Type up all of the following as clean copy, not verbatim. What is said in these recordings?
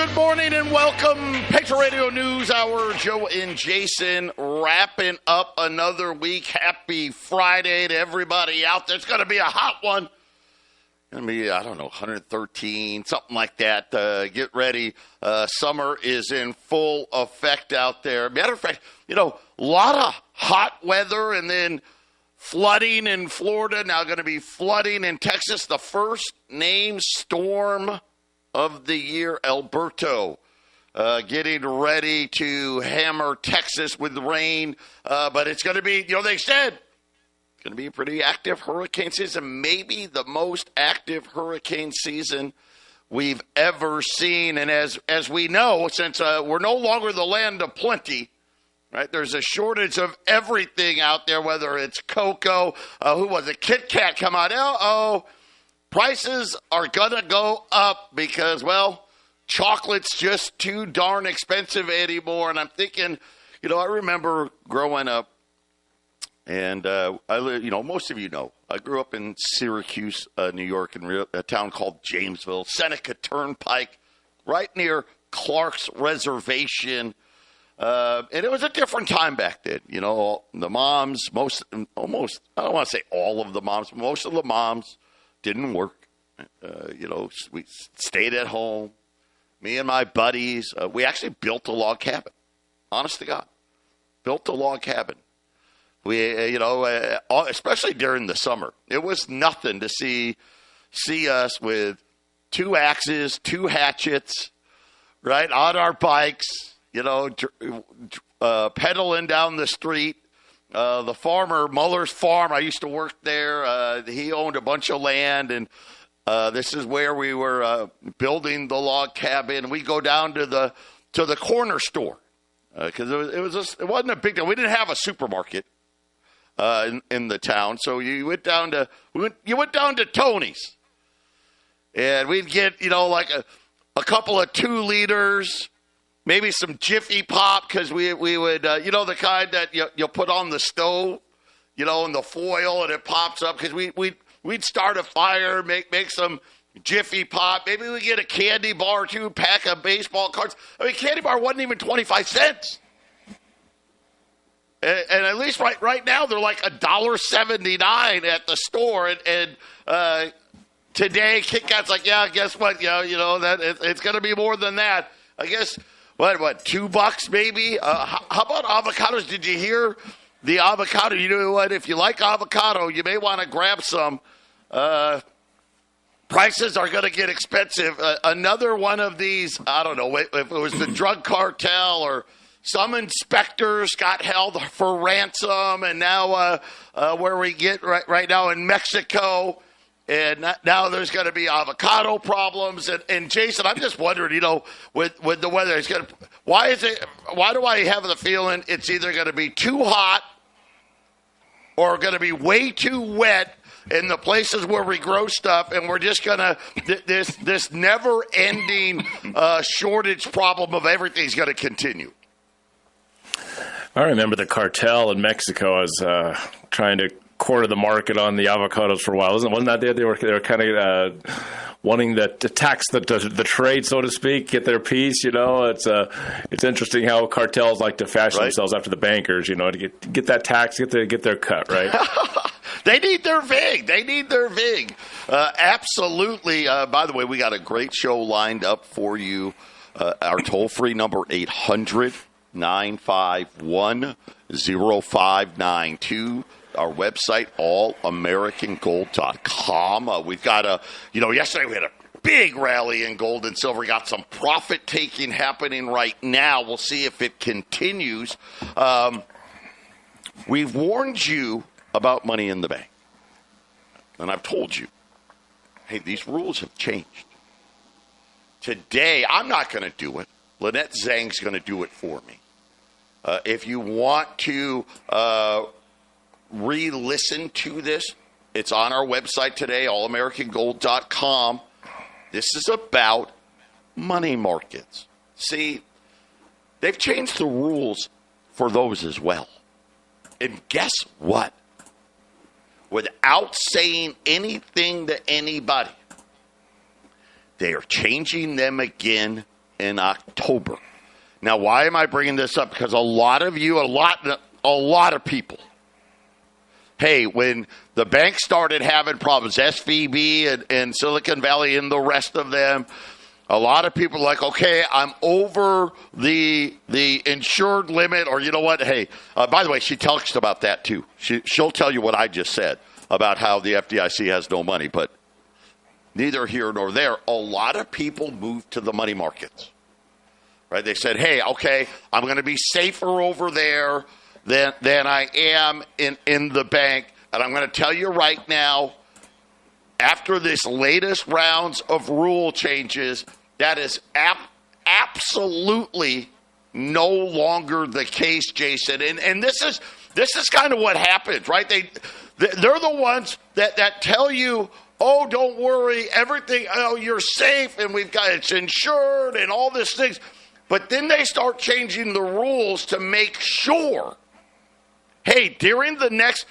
Good morning and welcome. Patriot Radio News Hour. Joe and Jason wrapping up another week. Happy Friday to everybody out there. It's going to be a hot one. Going to be, 113, something like that. Get ready. Summer is in full effect out there. Matter of fact, a lot of hot weather and then flooding in Florida. Now going to be flooding in Texas. The first named storm of the year, Alberto, getting ready to hammer Texas with rain. But it's going to be, they said, it's going to be a pretty active hurricane season, maybe the most active hurricane season we've ever seen. And as we know, since we're no longer the land of plenty, right? There's a shortage of everything out there, whether it's cocoa, Kit Kat come out, prices are going to go up because, chocolate's just too darn expensive anymore. And I'm thinking, I remember growing up, and most of you know, I grew up in Syracuse, New York, in a town called Jamesville, Seneca Turnpike, right near Clark's Reservation. And it was a different time back then. The moms, almost, I don't want to say all of the moms, but most of the moms didn't work. We stayed at home. Me and my buddies, we actually built a log cabin. Honest to God, built a log cabin. We, especially during the summer, it was nothing to see us with 2 axes, 2 hatchets, right, on our bikes, pedaling down the street. The farmer, Muller's Farm, I used to work there. He owned a bunch of land, and this is where we were building the log cabin. We go down to the corner store because it wasn't a big deal. We didn't have a supermarket in the town, so you went down to Tony's, and we'd get like a couple of 2 liters. Maybe some Jiffy Pop, because we would, the kind that you'll put on the stove, in the foil, and it pops up, because we'd start a fire, make some Jiffy Pop. Maybe we get a candy bar, too, pack of baseball cards. Candy bar wasn't even 25 cents. And at least right now, they're like $1.79 at the store. And today, Kit Kat's like, yeah, guess what? That it's going to be more than that. I guess... What, $2 maybe? How about avocados? Did you hear the avocado? You know what? If you like avocado, you may want to grab some. Prices are going to get expensive. Another one of these, I don't know if it was the drug cartel or some inspectors got held for ransom, and now where we get right now in Mexico. And now there's going to be avocado problems. And Jason, I'm just wondering, with the weather, why do I have the feeling it's either going to be too hot or going to be way too wet in the places where we grow stuff, and we're just going to, this never-ending shortage problem of everything is going to continue? I remember the cartel in Mexico was trying to corner the market on the avocados for a while. Wasn't that they were kind of wanting to tax the trade, so to speak, get their piece. It's interesting how cartels like to fashion themselves after the bankers. To get that tax, get their cut, right? They need their vig. Absolutely. By the way, we got a great show lined up for you. Our toll free number 800-951-0592. Our website, allamericangold.com. We've got yesterday we had a big rally in gold and silver. Got some profit taking happening right now. We'll see if it continues. We've warned you about money in the bank. And I've told you, hey, these rules have changed. Today, I'm not going to do it. Lynette Zang's going to do it for me. If you want to re-listen to this, it's on our website today, allamericangold.com. This is about money markets. See, they've changed the rules for those as well. And guess what? Without saying anything to anybody, they are changing them again in October. Now, why am I bringing this up? Because a lot of you, a lot of people, hey, when the banks started having problems, SVB and Silicon Valley and the rest of them, a lot of people are like, okay, I'm over the insured limit, or you know what? Hey, by the way, she talks about that too. She'll tell you what I just said about how the FDIC has no money, but neither here nor there. A lot of people moved to the money markets, right? They said, hey, okay, I'm going to be safer over there than I am in the bank. And I'm going to tell you right now, after this latest rounds of rule changes, that is absolutely no longer the case, Jason. And this is kind of what happens, right? They're the ones that tell you, oh, don't worry, everything, oh, you're safe, and it's insured and all these things. But then they start changing the rules to make sure, hey, during the next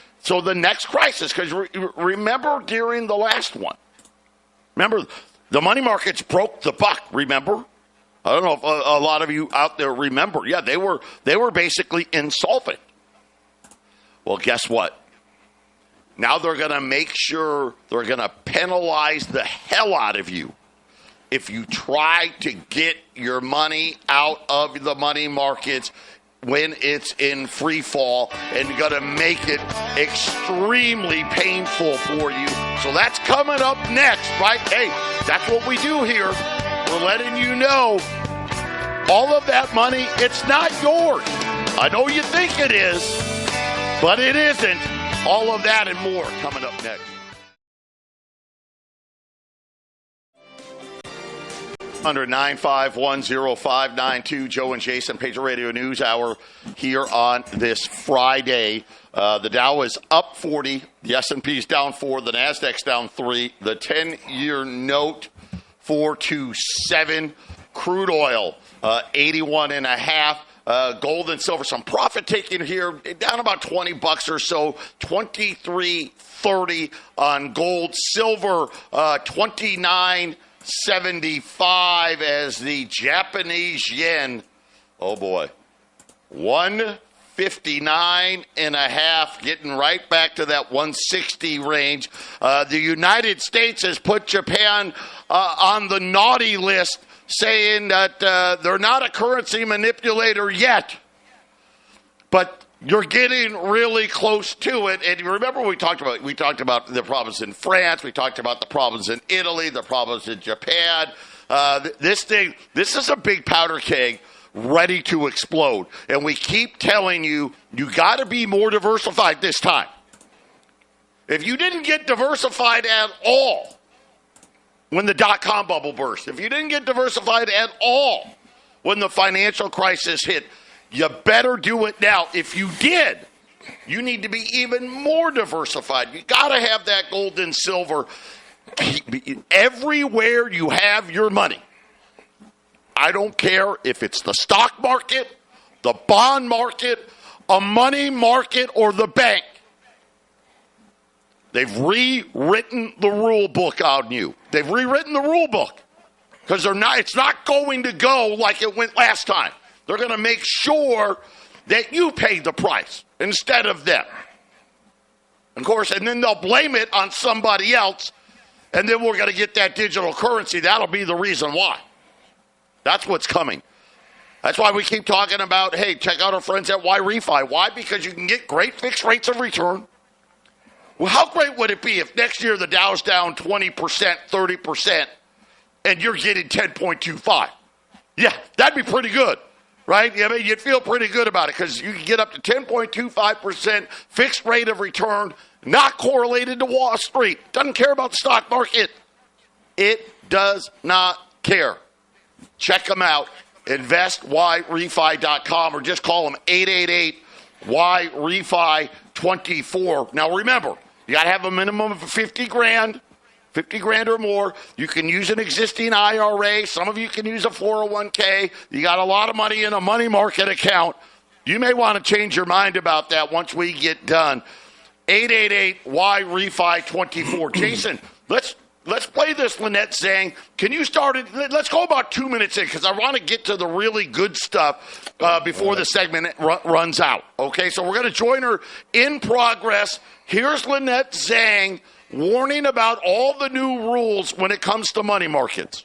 crisis, because remember during the last one, remember the money markets broke the buck, remember? I don't know if a lot of you out there remember. Yeah, they were basically insolvent. Well, guess what? Now they're going to make sure they're going to penalize the hell out of you if you try to get your money out of the money markets when it's in free fall, and you're going to make it extremely painful for you. So that's coming up next, right? Hey, that's what we do here. We're letting you know all of that money, it's not yours. I know you think it is, but it isn't. All of that and more coming up next. Under 9510592, Joe and Jason, Patriot Radio News Hour here on this Friday. The Dow is up 40, the S&P is down 4, the Nasdaq's down 3, the 10-year note 427, crude oil 81.5. Gold and silver, some profit taking here, down about $20 or so, 23.30 on gold. Silver 29.75 as the Japanese yen, oh boy, 159.5, getting right back to that 160 range. The United States has put Japan on the naughty list, saying that they're not a currency manipulator yet, but you're getting really close to it. And remember we talked about the problems in France, we talked about the problems in Italy, the problems in Japan. This is a big powder keg ready to explode. And we keep telling you, you got to be more diversified this time. If you didn't get diversified at all when the dot-com bubble burst, if you didn't get diversified at all when the financial crisis hit, you better do it now. If you did, you need to be even more diversified. You got to have that gold and silver everywhere you have your money. I don't care if it's the stock market, the bond market, a money market, or the bank. They've rewritten the rule book on you. They've rewritten the rule book because it's not going to go like it went last time. They're going to make sure that you pay the price instead of them. Of course, and then they'll blame it on somebody else, and then we're going to get that digital currency. That'll be the reason why. That's what's coming. That's why we keep talking about, hey, check out our friends at YRefi. Why? Because you can get great fixed rates of return. Well, how great would it be if next year the Dow's down 20%, 30%, and you're getting 10.25? Yeah, that'd be pretty good, right? I mean, you'd feel pretty good about it because you can get up to 10.25% fixed rate of return, not correlated to Wall Street. Doesn't care about the stock market. It does not care. Check them out, investYRefi.com, or just call them 888-YRefi-24. Now remember, you got to have a minimum of $50 grand or more. You can use an existing IRA. Some of you can use a 401k. You got a lot of money in a money market account. You may want to change your mind about that once we get done. 888-YRefi-24. Jason, let's Let's play this, Lynette Zang. Can you start it? Let's go about 2 minutes in because I want to get to the really good stuff before the segment runs out. Okay, so we're going to join her in progress. Here's Lynette Zang warning about all the new rules when it comes to money markets.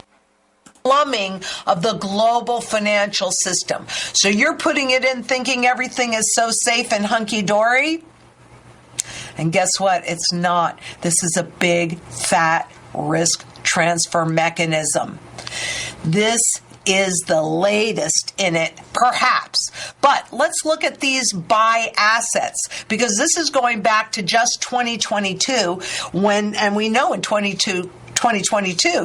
Plumbing of the global financial system. So you're putting it in thinking everything is so safe and hunky-dory? And guess what? It's not. This is a big, fat risk transfer mechanism. This is the latest in it, perhaps. But let's look at these buy assets, because this is going back to just 2022 and we know in 2022,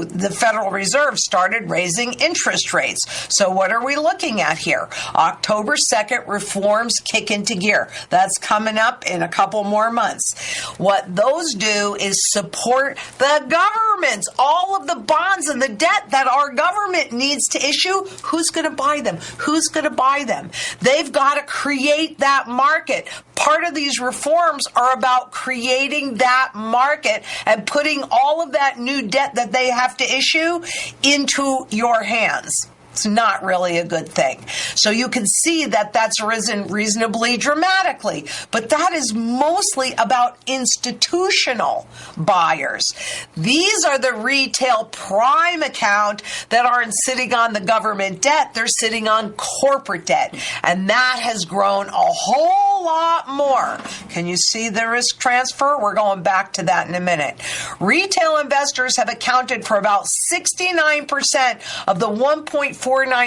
the Federal Reserve started raising interest rates. So what are we looking at here? October 2nd, reforms kick into gear. That's coming up in a couple more months. What those do is support the governments, all of the bonds and the debt that our government needs to issue. Who's going to buy them? Who's going to buy them? They've got to create that market. Part of these reforms are about creating that market and putting all of that new debt that they have to issue into your hands. It's not really a good thing. So you can see that that's risen reasonably dramatically. But that is mostly about institutional buyers. These are the retail prime account that aren't sitting on the government debt. They're sitting on corporate debt. And that has grown a whole lot more. Can you see the risk transfer? We're going back to that in a minute. Retail investors have accounted for about 69% of the 1.49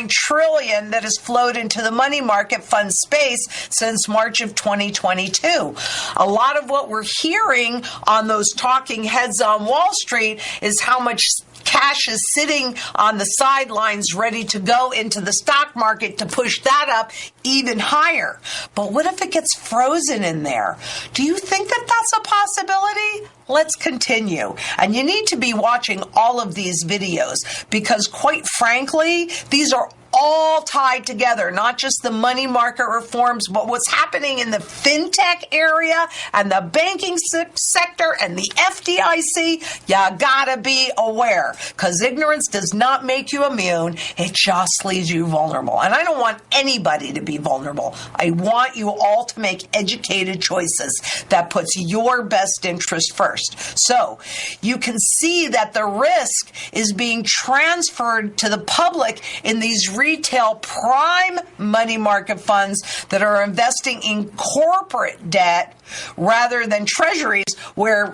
trillion that has flowed into the money market fund space since March of 2022. A lot of what we're hearing on those talking heads on Wall Street is how much cash is sitting on the sidelines ready to go into the stock market to push that up even higher. But what if it gets frozen in there? Do you think that that's a possibility? Let's continue. And you need to be watching all of these videos because, quite frankly, these are all tied together, not just the money market reforms, but what's happening in the fintech area and the banking sector and the FDIC. You gotta be aware, because ignorance does not make you immune. It just leaves you vulnerable. And I don't want anybody to be vulnerable. I want you all to make educated choices that puts your best interest first. So you can see that the risk is being transferred to the public in these retail prime money market funds that are investing in corporate debt rather than treasuries where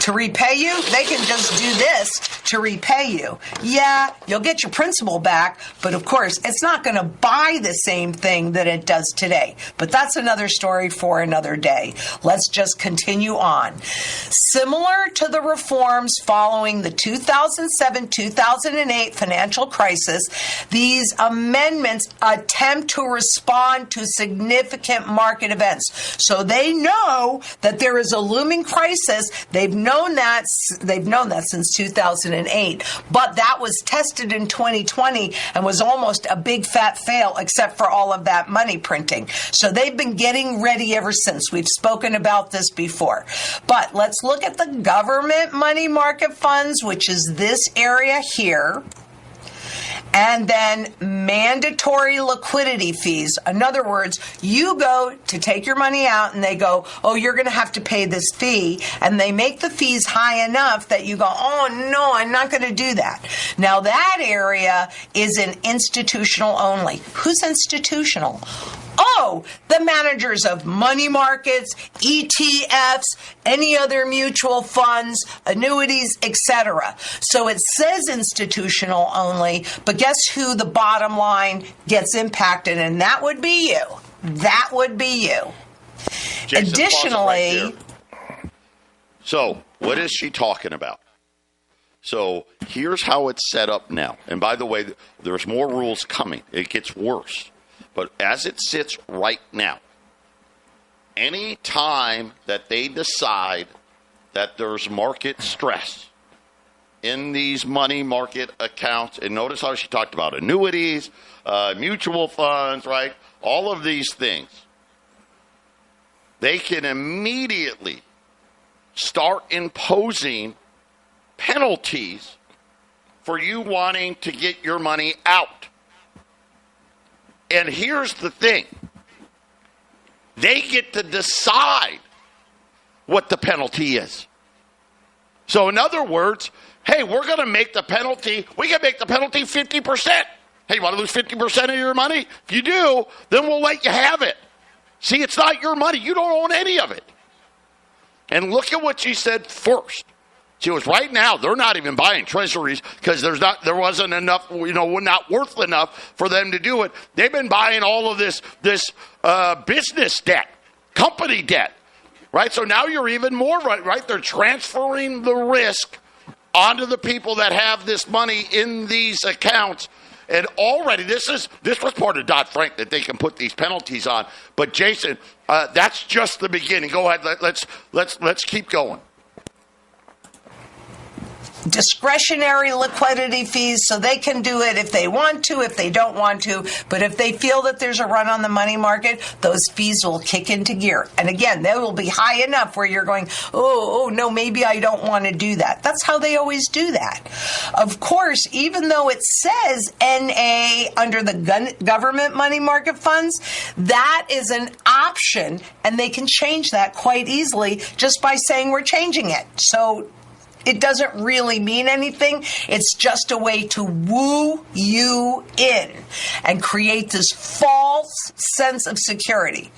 to repay you, they can just do this to repay you. Yeah, you'll get your principal back, but of course, it's not going to buy the same thing that it does today. But that's another story for another day. Let's just continue on. Similar to the reforms following the 2007-2008 financial crisis, these amendments attempt to respond to significant market events. So they know that there is a looming crisis. They've known that since 2008, but that was tested in 2020 and was almost a big fat fail except for all of that money printing. So they've been getting ready ever since. We've spoken about this before. But let's look at the government money market funds, which is this area here. And then mandatory liquidity fees. In other words, you go to take your money out and they go, oh, you're going to have to pay this fee. And they make the fees high enough that you go, oh, no, I'm not going to do that. Now, that area is an institutional only. Who's institutional? Oh, the managers of money markets, ETFs, any other mutual funds, annuities, etc. So it says institutional only, but guess who the bottom line gets impacted, and that would be you. That would be you. Jason, additionally, right, so what is she talking about? So here's how it's set up now. And by the way, there's more rules coming. It gets worse. But as it sits right now, any time that they decide that there's market stress in these money market accounts, and notice how she talked about annuities, mutual funds, right? All of these things, they can immediately start imposing penalties for you wanting to get your money out. And here's the thing. They get to decide what the penalty is. So in other words, hey, we're going to make the penalty, we can make the penalty 50%. Hey, you want to lose 50% of your money? If you do, then we'll let you have it. See, it's not your money. You don't own any of it. And look at what she said first. She was right now, they're not even buying treasuries because there wasn't enough, not worth enough for them to do it. They've been buying all of this business debt, company debt, right? So now you're even more right? They're transferring the risk onto the people that have this money in these accounts. And already, this was part of Dodd-Frank that they can put these penalties on. But Jason, that's just the beginning. Go ahead. Let's keep going. Discretionary liquidity fees, so they can do it if they want to, if they don't want to. But if they feel that there's a run on the money market, those fees will kick into gear. And again, they will be high enough where you're going, oh, no, maybe I don't want to do that. That's how they always do that. Of course, even though it says NA under the government money market funds, that is an option, and they can change that quite easily just by saying we're changing it. So it doesn't really mean anything. It's just a way to woo you in and create this false sense of security.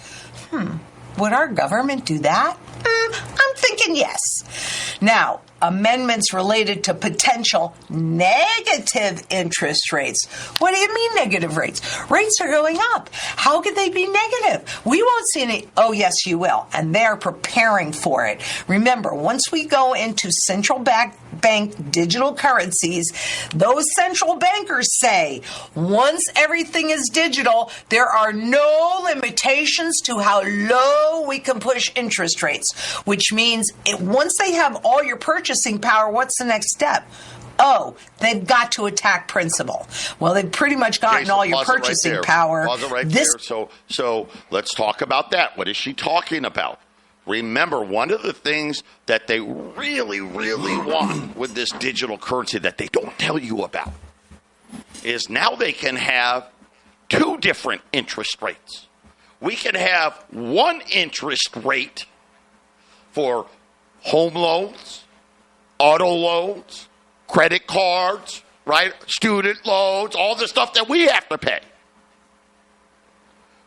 Would our government do that? I'm thinking yes. Now, amendments related to potential negative interest rates. What do you mean negative rates? Rates are going up. How could they be negative? We won't see any. Oh, yes, you will. And they're preparing for it. Remember, once we go into central bank digital currencies, those central bankers say once everything is digital, there are no limitations to how low we can push interest rates, which means once they have all your purchasing power, what's the next step? Oh, they've got to attack principal. Well, they've pretty much gotten Jason, all your purchasing power. Pause it right there. So let's talk about that. What is she talking about? Remember, one of the things that they really, really want with this digital currency that they don't tell you about is now they can have two different interest rates. We can have one interest rate for home loans, auto loans, credit cards, right? Student loans, all the stuff that we have to pay.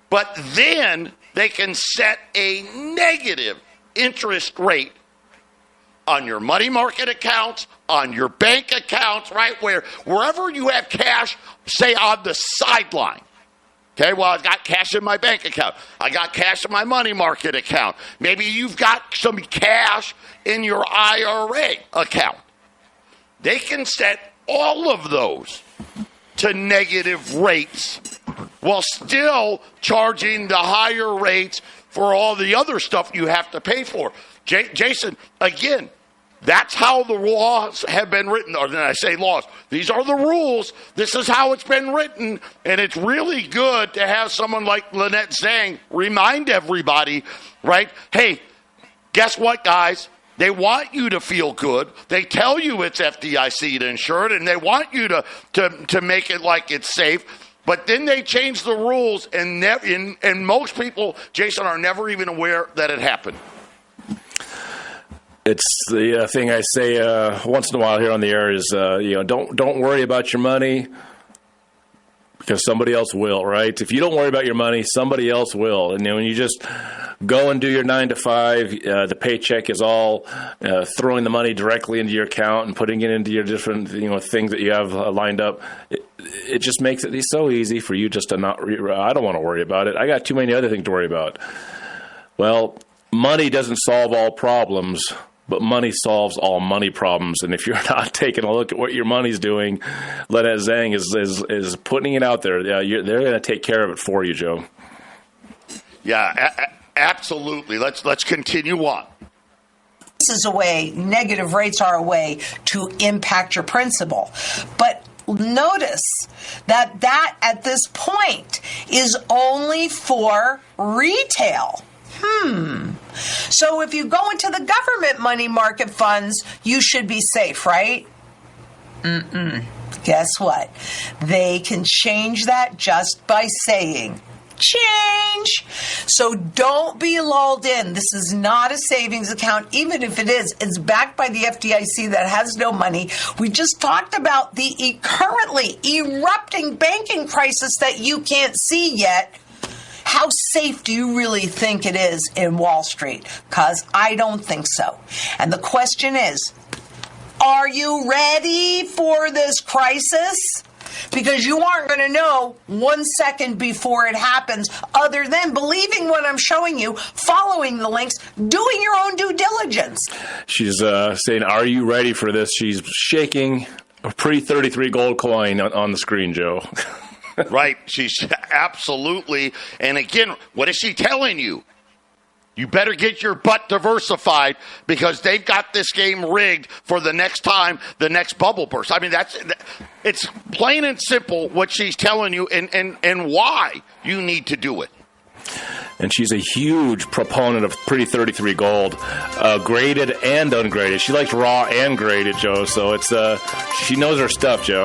But then they can set a negative interest rate on your money market accounts, on your bank accounts, right? Wherever you have cash, say on the sideline. Okay, well, I've got cash in my bank account. I got cash in my money market account. Maybe you've got some cash in your IRA account. They can set all of those to negative rates while still charging the higher rates for all the other stuff you have to pay for. Jason, again, that's how the laws have been written. Or then I say laws. These are the rules. This is how it's been written. And it's really good to have someone like Lynette Zang remind everybody, right? Hey, guess what, guys? They want you to feel good. They tell you it's FDIC insured, and they want you to make it like it's safe. But then they change the rules, and most people, Jason, are never even aware that it happened. It's the thing I say once in a while here on the air is, don't worry about your money because somebody else will, right? If you don't worry about your money, somebody else will. And when you just go and do your 9 to 5, the paycheck is all throwing the money directly into your account and putting it into your different things that you have lined up. It just makes it so easy for you just to not. I don't want to worry about it. I got too many other things to worry about. Well, money doesn't solve all problems, but money solves all money problems. And if you're not taking a look at what your money's doing, Lynette Zang is putting it out there. Yeah, they're going to take care of it for you, Joe. Yeah, absolutely. Let's continue on. This is a way, negative rates are a way to impact your principal. But notice that at this point is only for retail. So if you go into the government money market funds, you should be safe, right? Guess what? They can change that just by saying change. So don't be lulled in. This is not a savings account. Even if it is, it's backed by the FDIC that has no money. We just talked about the currently erupting banking crisis that you can't see yet. How safe do you really think it is in Wall Street? Because I don't think so. And the question is, are you ready for this crisis? Because you aren't going to know 1 second before it happens, other than believing what I'm showing you, following the links, doing your own due diligence. She's saying, are you ready for this? She's shaking a pre-33 gold coin on the screen, Joe. Right. She's absolutely. And again, what is she telling you? You better get your butt diversified because they've got this game rigged for the next time, the next bubble burst. I mean, it's plain and simple what she's telling you and why you need to do it. And she's a huge proponent of pre-33 gold, graded and ungraded. She likes raw and graded, Joe. So it's she knows her stuff, Joe.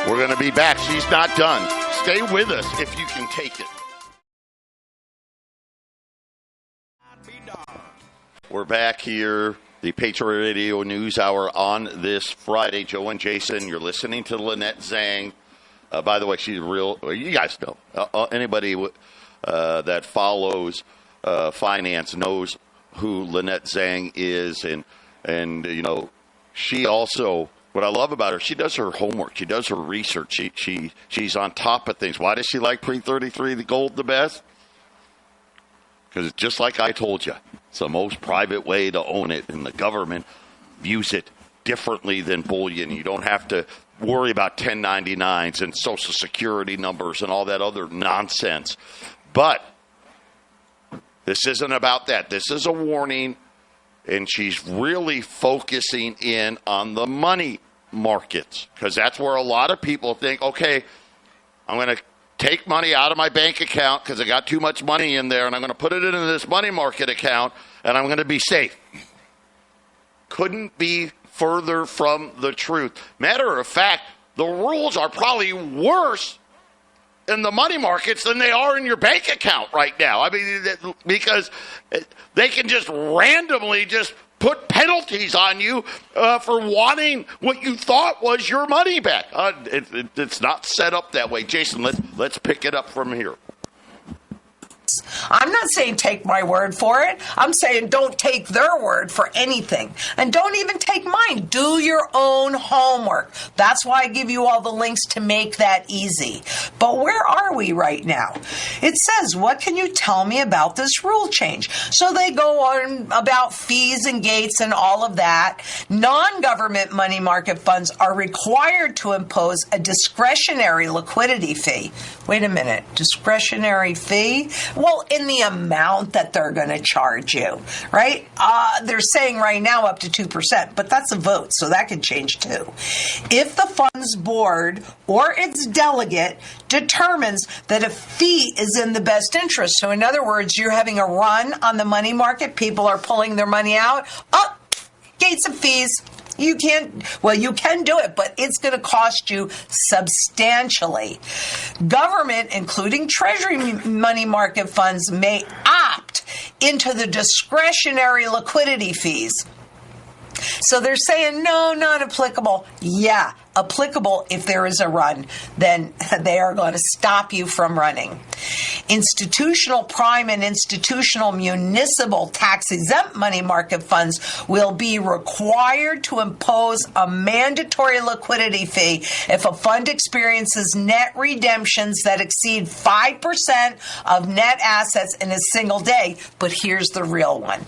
We're going to be back. She's not done. Stay with us if you can take it. We're back here, the Patriot Radio News Hour on this Friday. Joe and Jason, you're listening to Lynette Zang. By the way, she's real. You guys know. Anybody that follows finance knows who Lynette Zang is, and you know, she also. What I love about her, she does her homework. She does her research. She's on top of things. Why does she like pre-33 the gold the best? Because it's just like I told you. It's the most private way to own it, and the government views it differently than bullion. You don't have to worry about 1099s and Social Security numbers and all that other nonsense. But this isn't about that. This is a warning, and she's really focusing in on the money markets because that's where a lot of people think, okay, I'm going to take money out of my bank account because I got too much money in there, and I'm going to put it into this money market account, and I'm going to be safe. Couldn't be further from the truth. Matter of fact, the rules are probably worse in the money markets than they are in your bank account right now. I mean, because they can just randomly just put penalties on you for wanting what you thought was your money back. It's not set up that way. Jason, let's pick it up from here. I'm not saying take my word for it. I'm saying don't take their word for anything. And don't even take mine. Do your own homework. That's why I give you all the links to make that easy. But where are we right now? It says, what can you tell me about this rule change? So they go on about fees and gates and all of that. Non-government money market funds are required to impose a discretionary liquidity fee. Wait a minute. Discretionary fee? Well, in the amount that they're going to charge you, right? They're saying right now up to 2%, but that's a vote, so that could change too. If the funds board or its delegate determines that a fee is in the best interest, so in other words, you're having a run on the money market, people are pulling their money out, gates and fees. You can do it, but it's going to cost you substantially. Government, including Treasury money market funds, may opt into the discretionary liquidity fees. So they're saying, no, not applicable. Yeah, applicable if there is a run. Then they are going to stop you from running. Institutional prime and institutional municipal tax-exempt money market funds will be required to impose a mandatory liquidity fee if a fund experiences net redemptions that exceed 5% of net assets in a single day. But here's the real one.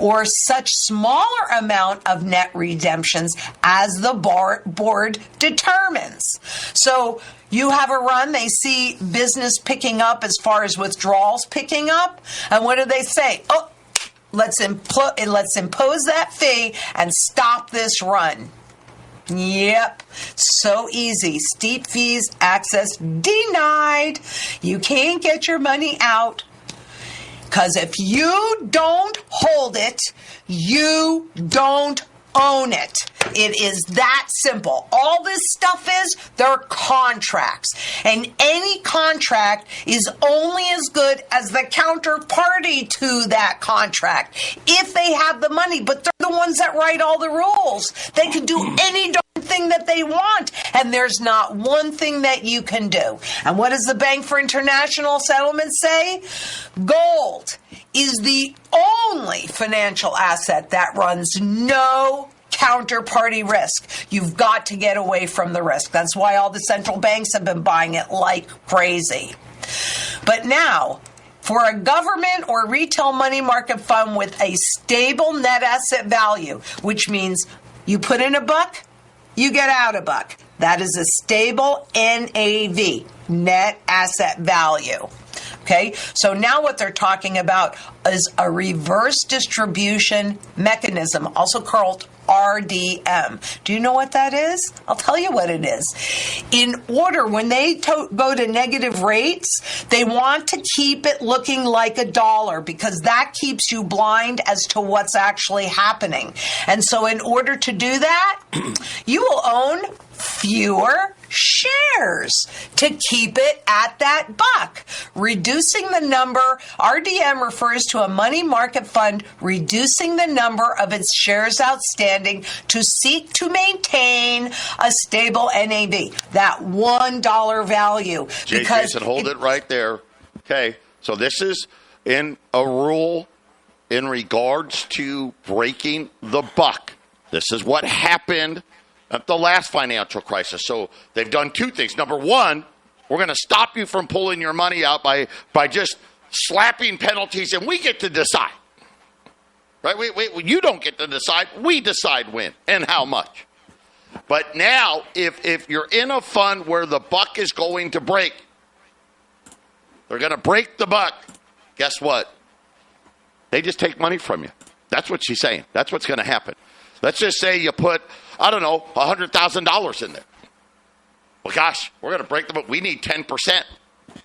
Or such smaller amount of net redemptions as the board determines. So you have a run, they see business picking up as far as withdrawals picking up, and what do they say? Oh, let's impose that fee and stop this run. Yep, so easy. Steep fees, access denied. You can't get your money out. Because if you don't hold it, you don't own it. It is that simple. All this stuff is, they're contracts. And any contract is only as good as the counterparty to that contract. If they have the money, but they're the ones that write all the rules. They can do any darn thing that they want. And there's not one thing that you can do. And what does the Bank for International Settlements say? Gold is the only financial asset that runs no counterparty risk. You've got to get away from the risk. That's why all the central banks have been buying it like crazy. But now, for a government or retail money market fund with a stable net asset value, which means you put in $1, you get out $1. That is a stable NAV, net asset value. Okay, so now what they're talking about is a reverse distribution mechanism, also called RDM. Do you know what that is? I'll tell you what it is. In order, when they go to negative rates, they want to keep it looking like $1 because that keeps you blind as to what's actually happening. And so in order to do that, you will own fewer shares to keep it at that $1. Reducing the number, RDM refers to a money market fund reducing the number of its shares outstanding to seek to maintain a stable NAV, that $1 value. Jason, hold it right there. Okay, so this is in a rule in regards to breaking the buck. This is what happened at the last financial crisis. So they've done two things. Number one, we're going to stop you from pulling your money out by just slapping penalties, and we get to decide. Right? You don't get to decide. We decide when and how much. But now, if you're in a fund where the buck is going to break, they're going to break the buck. Guess what? They just take money from you. That's what she's saying. That's what's going to happen. Let's just say you put, I don't know, $100,000 in there. Well, gosh, we're going to break the buck. We need 10%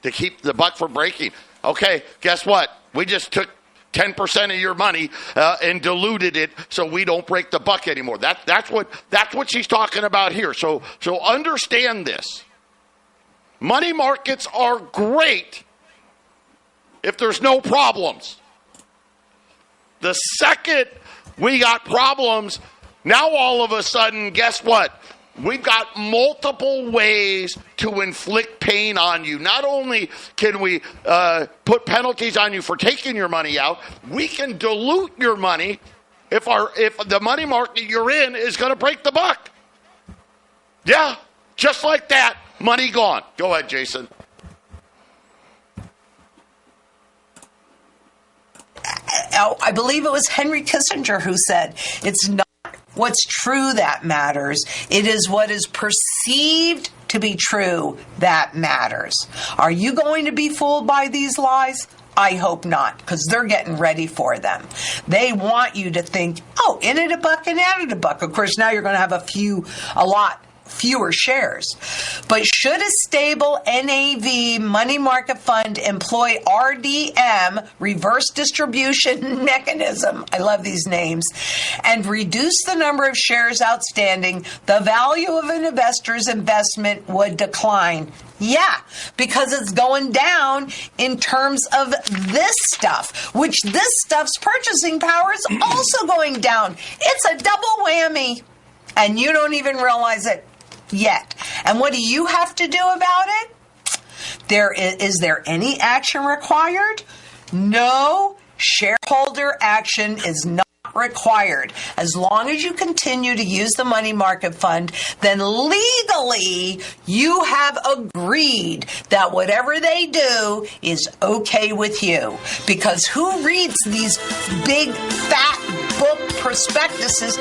to keep the buck from breaking. Okay, guess what? We just took 10% of your money and diluted it so we don't break the buck anymore. That's what she's talking about here. So understand this. Money markets are great if there's no problems. The second we got problems, now all of a sudden, guess what? We've got multiple ways to inflict pain on you. Not only can we put penalties on you for taking your money out, we can dilute your money if the money market you're in is going to break the buck. Yeah, just like that, money gone. Go ahead, Jason. I believe it was Henry Kissinger who said, it's not what's true that matters. It is what is perceived to be true that matters. Are you going to be fooled by these lies? I hope not, because they're getting ready for them. They want you to think, oh, in it $1 and out it $1. Of course, now you're going to have a lot fewer shares. But should a stable NAV money market fund employ RDM, reverse distribution mechanism, I love these names, and reduce the number of shares outstanding, the value of an investor's investment would decline. Yeah, because it's going down in terms of this stuff, which this stuff's purchasing power is also going down. It's a double whammy, and you don't even realize it yet. And what do you have to do about it? Is there any action required? No, shareholder action is not required. As long as you continue to use the money market fund, then legally you have agreed that whatever they do is okay with you. Because who reads these big fat book prospectuses?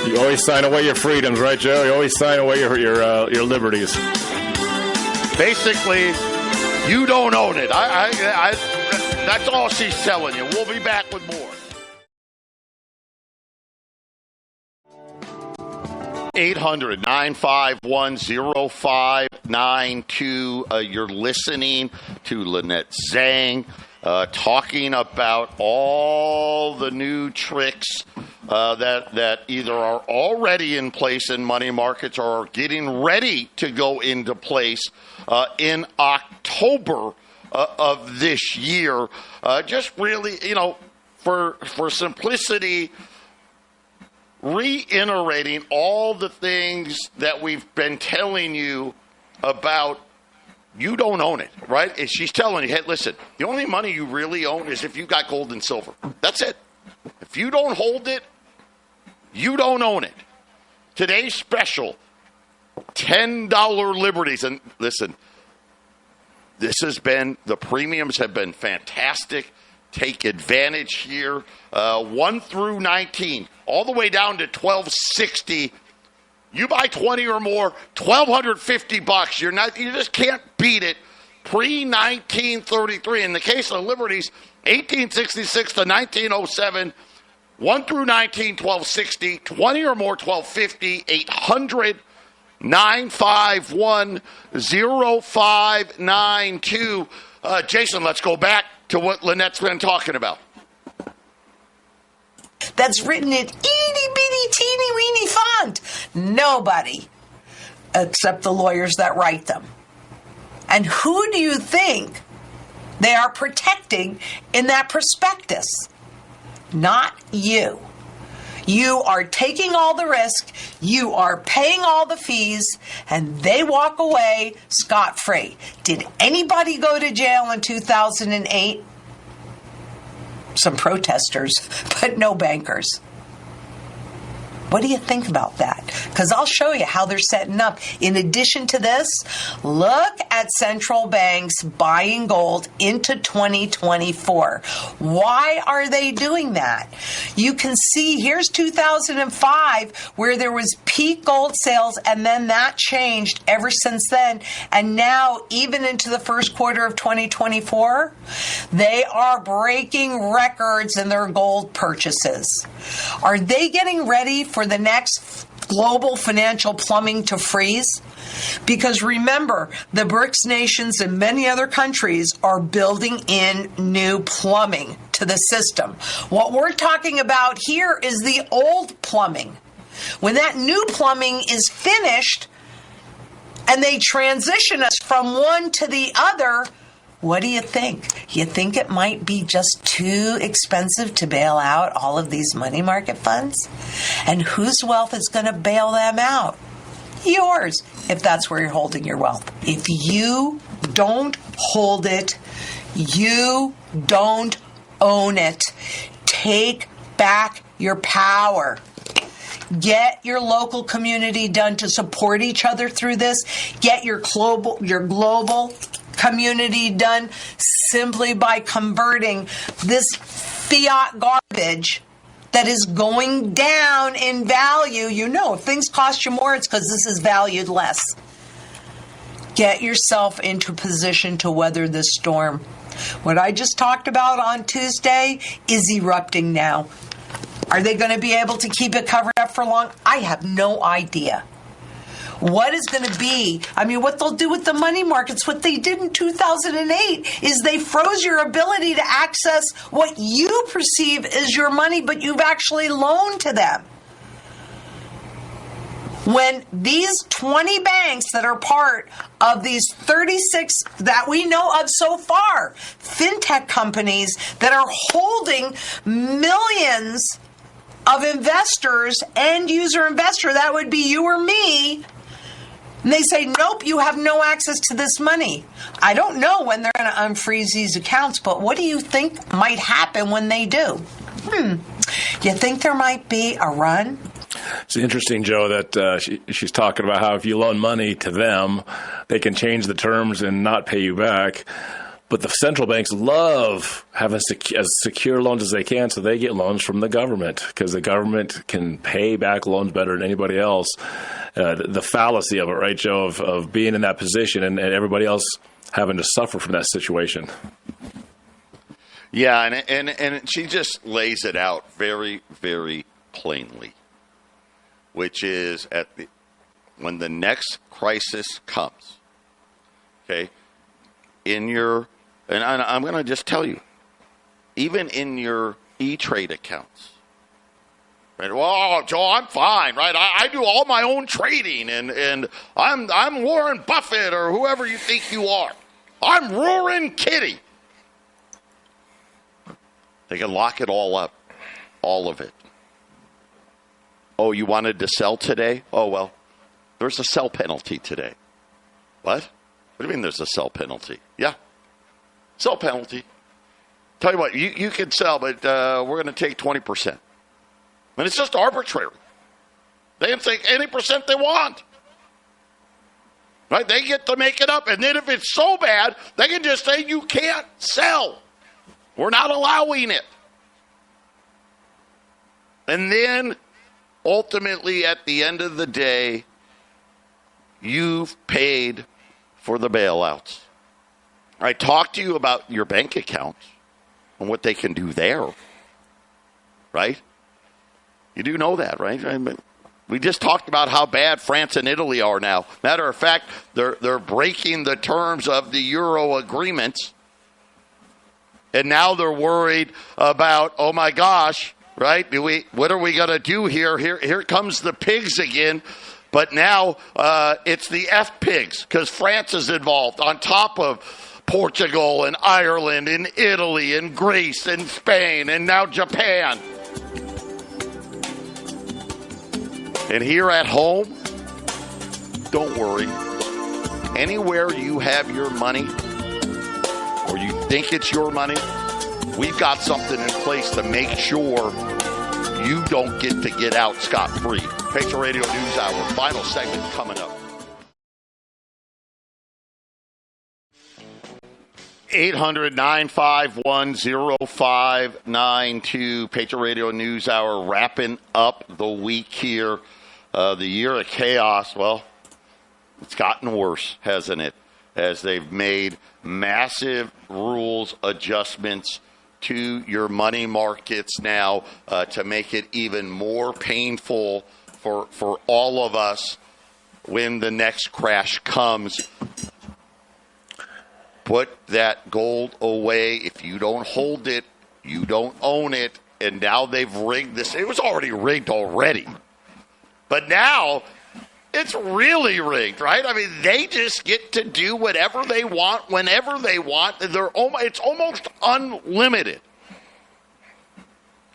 You always sign away your freedoms, right, Joe? You always sign away your liberties. Basically, you don't own it. That's all she's telling you. We'll be back with more. 800-951-05 0592. You're listening to Lynette Zang talking about all the new tricks that either are already in place in money markets or are getting ready to go into place in October of this year. Just really, for simplicity, reiterating all the things that we've been telling you about. You don't own it, right? And she's telling you, hey, listen, the only money you really own is if you got gold and silver. That's it. If you don't hold it, you don't own it. Today's special, $10 liberties. And listen, the premiums have been fantastic. Take advantage here. 1 through 19, all the way down to 1260. You buy 20 or more, $1,250. You just can't beat it. Pre-1933. In the case of liberties, 1866 to 1907. 1 through 19, 1260. 20 or more, 1250. 800 951 0592. Jason, let's go back to what Lynette's been talking about. That's written in itty-bitty, teeny-weeny font. Nobody, except the lawyers that write them. And who do you think they are protecting in that prospectus? Not you. You are taking all the risk, you are paying all the fees, and they walk away scot-free. Did anybody go to jail in 2008? Some protesters, but no bankers. What do you think about that? Because I'll show you how they're setting up. In addition to this, look at central banks buying gold into 2024. Why are they doing that? You can see here's 2005 where there was peak gold sales, and then that changed ever since then. And now, even into the first quarter of 2024, they are breaking records in their gold purchases. Are they getting ready for the next global financial plumbing to freeze? Because remember, the BRICS nations and many other countries are building in new plumbing to the system. What we're talking about here is the old plumbing. When that new plumbing is finished and they transition us from one to the other, what do you think? You think it might be just too expensive to bail out all of these money market funds? And whose wealth is going to bail them out? Yours, if that's where you're holding your wealth. If you don't hold it, you don't own it. Take back your power. Get your local community done to support each other through this. Get your global community done simply by converting this fiat garbage that is going down in value. You know, if things cost you more, it's because this is valued less. Get yourself into position to weather this storm. What I just talked about on Tuesday is erupting now. Are they going to be able to keep it covered up for long? I have no idea. What is going to be, what they'll do with the money markets, what they did in 2008 is they froze your ability to access what you perceive as your money, but you've actually loaned to them. When these 20 banks that are part of these 36 that we know of so far, fintech companies that are holding millions of investors, end user investor, that would be you or me, and they say, nope, you have no access to this money. I don't know when they're going to unfreeze these accounts, but what do you think might happen when they do? You think there might be a run? It's interesting, Joe, that she's talking about how if you loan money to them, they can change the terms and not pay you back. But the central banks love having as secure loans as they can, so they get loans from the government because the government can pay back loans better than anybody else. The fallacy of it, right, Joe, of being in that position and everybody else having to suffer from that situation. Yeah, and she just lays it out very, very plainly, which is when the next crisis comes, okay, in your, and I'm going to just tell you, even in your E-Trade accounts. Right? Well, Joe, I'm fine, right? I do all my own trading, and I'm Warren Buffett or whoever you think you are. I'm Roaring Kitty. They can lock it all up, all of it. Oh, you wanted to sell today? Oh, well, there's a sell penalty today. What? What do you mean there's a sell penalty? Yeah, sell penalty. Tell you what, you can sell, but we're going to take 20%. And it's just arbitrary. They can take any percent they want. Right? They get to make it up. And then if it's so bad, they can just say you can't sell. We're not allowing it. And then, ultimately, at the end of the day, you've paid for the bailouts. I talked to you about your bank accounts and what they can do there. Right? You do know that, right? I mean, we just talked about how bad France and Italy are now. Matter of fact, they're breaking the terms of the Euro agreements. And now they're worried about, oh my gosh, right? What are we going to do here? Here comes the pigs again. But now it's the F pigs because France is involved on top of Portugal and Ireland and Italy and Greece and Spain and now Japan. And here at home, don't worry. Anywhere you have your money or you think it's your money, we've got something in place to make sure you don't get out scot-free. Patriot Radio News Hour, final segment coming up. 800-951-0592. Patriot Radio News Hour, wrapping up the week here. The year of chaos, well, it's gotten worse, hasn't it? As they've made massive rules adjustments to your money markets now to make it even more painful for all of us when the next crash comes. Put that gold away. If you don't hold it, you don't own it. And now they've rigged this. It was already rigged already. But now it's really rigged, right? I mean, they just get to do whatever they want, whenever they want. It's almost unlimited.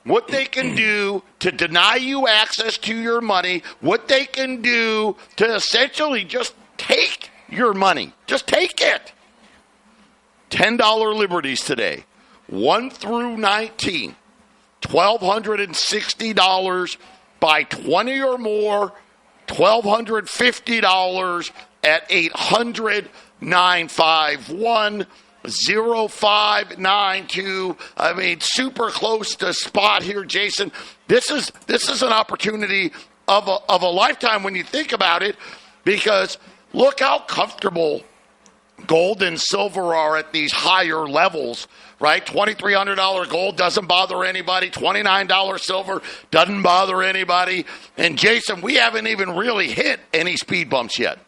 What they can do to deny you access to your money, what they can do to essentially just take your money. Just take it. $10 liberties today, 1 through 19, $1,260. Buy 20 or more, $1,250 at 800-951-0592. I mean, super close to spot here, Jason. This is an opportunity of a lifetime when you think about it, because look how comfortable gold and silver are at these higher levels, right? $2,300 gold doesn't bother anybody. $29 silver doesn't bother anybody. And Jason, we haven't even really hit any speed bumps yet.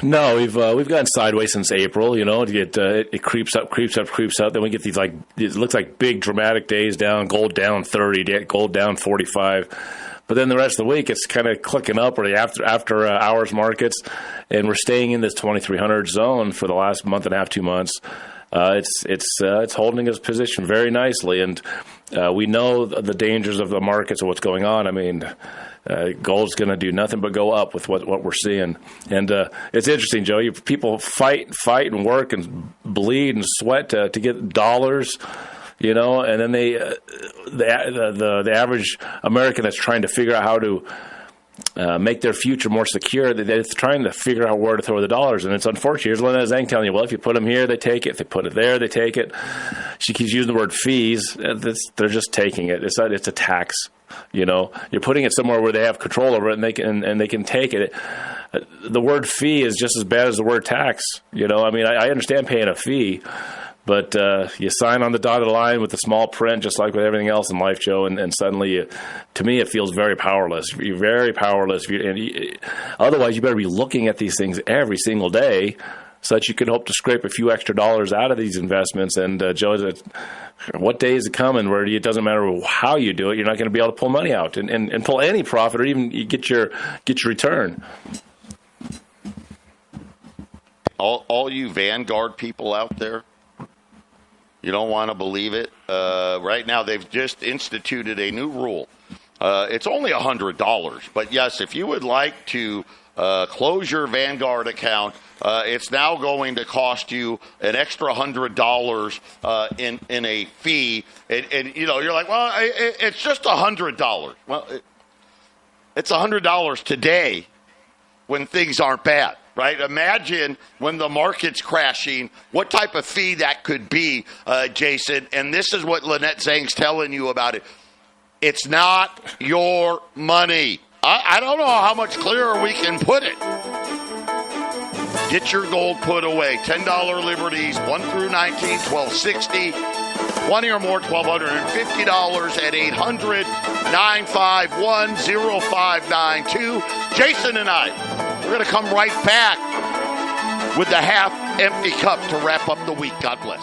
No, we've gotten sideways since April. You know, it creeps up. Then we get these it looks like big dramatic days down. Gold down 30, gold down 45. But then the rest of the week, it's kind of clicking up, or the after hours markets, and we're staying in this 2,300 zone for the last month and a half, 2 months. It's holding its position very nicely, and we know the dangers of the markets and what's going on. I mean, gold's going to do nothing but go up with what we're seeing, and it's interesting, Joe. People fight and work and bleed and sweat to get dollars. You know, and then the average American that's trying to figure out how to make their future more secure, they're trying to figure out where to throw the dollars. And it's unfortunate. Here's Lynette Zang telling you, well, if you put them here, they take it. If they put it there, they take it. She keeps using the word fees. They're just taking it. It's a tax. You know, you're putting it somewhere where they have control over it, and they can take it. The word fee is just as bad as the word tax. You know, I mean, I understand paying a fee. But you sign on the dotted line with the small print, just like with everything else in life, Joe, and suddenly, to me, it feels very powerless. You're very powerless. Otherwise, you better be looking at these things every single day so that you can hope to scrape a few extra dollars out of these investments. And, Joe, what day is it coming where it doesn't matter how you do it, you're not going to be able to pull money out and pull any profit or even get your return. All you Vanguard people out there, you don't want to believe it. Right now, they've just instituted a new rule. It's only $100. But, yes, if you would like to close your Vanguard account, it's now going to cost you an extra $100 in a fee. And, you're like, well, it's just $100. Well, it's $100 today when things aren't bad. Right? Imagine when the market's crashing, what type of fee that could be, Jason. And this is what Lynette Zang's telling you about it. It's not your money. I don't know how much clearer we can put it. Get your gold put away. $10 Liberties, 1 through 19, $1,260. 20 or more, $1,250 at 800-951-0592. Jason and I, we're going to come right back with the half-empty cup to wrap up the week. God bless.